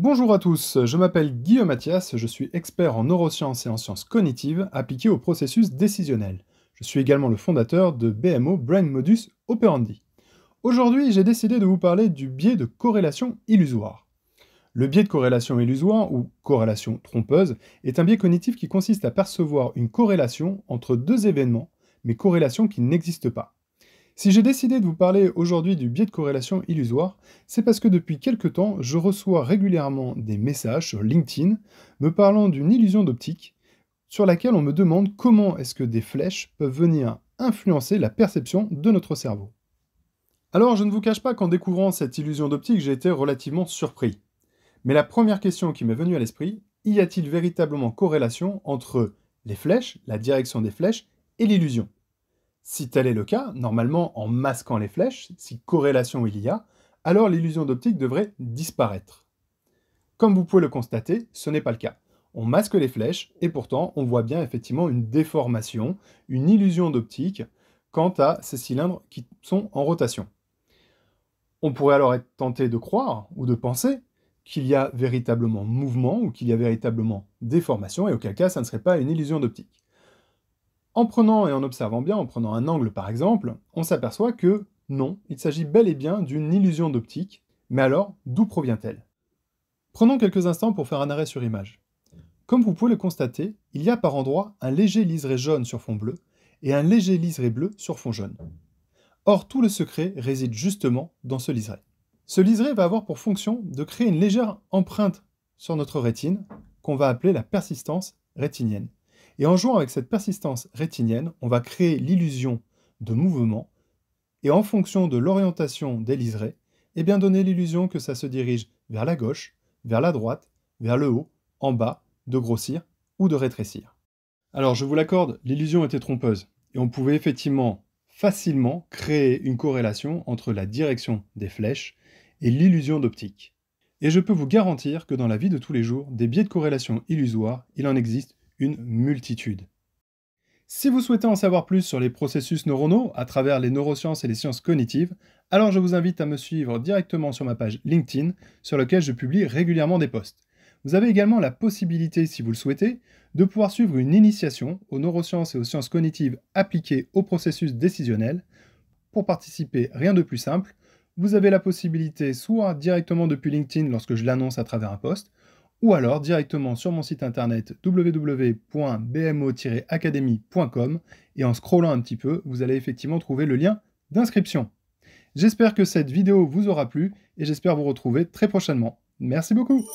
Bonjour à tous, je m'appelle Guillaume Mathias, je suis expert en neurosciences et en sciences cognitives appliquées au processus décisionnel. Je suis également le fondateur de BMO Brain Modus Operandi. Aujourd'hui, j'ai décidé de vous parler du biais de corrélation illusoire. Le biais de corrélation illusoire, ou corrélation trompeuse, est un biais cognitif qui consiste à percevoir une corrélation entre deux événements, mais corrélation qui n'existe pas. Si j'ai décidé de vous parler aujourd'hui du biais de corrélation illusoire, c'est parce que depuis quelque temps, je reçois régulièrement des messages sur LinkedIn me parlant d'une illusion d'optique sur laquelle on me demande comment est-ce que des flèches peuvent venir influencer la perception de notre cerveau. Alors je ne vous cache pas qu'en découvrant cette illusion d'optique, j'ai été relativement surpris. Mais la première question qui m'est venue à l'esprit, y a-t-il véritablement corrélation entre les flèches, la direction des flèches, et l'illusion ? Si tel est le cas, normalement en masquant les flèches, si corrélation il y a, alors l'illusion d'optique devrait disparaître. Comme vous pouvez le constater, ce n'est pas le cas. On masque les flèches et pourtant on voit bien effectivement une déformation, une illusion d'optique quant à ces cylindres qui sont en rotation. On pourrait alors être tenté de croire ou de penser qu'il y a véritablement mouvement ou qu'il y a véritablement déformation et auquel cas ça ne serait pas une illusion d'optique. En prenant et en observant bien, en prenant un angle par exemple, on s'aperçoit que non, il s'agit bel et bien d'une illusion d'optique, mais alors d'où provient-elle? Prenons quelques instants pour faire un arrêt sur image. Comme vous pouvez le constater, il y a par endroits un léger liseré jaune sur fond bleu et un léger liseré bleu sur fond jaune. Or, tout le secret réside justement dans ce liseré. Ce liseré va avoir pour fonction de créer une légère empreinte sur notre rétine qu'on va appeler la persistance rétinienne. Et en jouant avec cette persistance rétinienne, on va créer l'illusion de mouvement et en fonction de l'orientation des liserés, eh bien donner l'illusion que ça se dirige vers la gauche, vers la droite, vers le haut, en bas, de grossir ou de rétrécir. Alors je vous l'accorde, l'illusion était trompeuse et on pouvait effectivement facilement créer une corrélation entre la direction des flèches et l'illusion d'optique. Et je peux vous garantir que dans la vie de tous les jours, des biais de corrélation illusoires, il en existe une multitude. Si vous souhaitez en savoir plus sur les processus neuronaux à travers les neurosciences et les sciences cognitives, alors je vous invite à me suivre directement sur ma page LinkedIn, sur laquelle je publie régulièrement des posts. Vous avez également la possibilité, si vous le souhaitez, de pouvoir suivre une initiation aux neurosciences et aux sciences cognitives appliquées au processus décisionnel. Pour participer, rien de plus simple, vous avez la possibilité soit directement depuis LinkedIn lorsque je l'annonce à travers un post, ou alors directement sur mon site internet www.bmo-academy.com et en scrollant un petit peu, vous allez effectivement trouver le lien d'inscription. J'espère que cette vidéo vous aura plu et j'espère vous retrouver très prochainement. Merci beaucoup!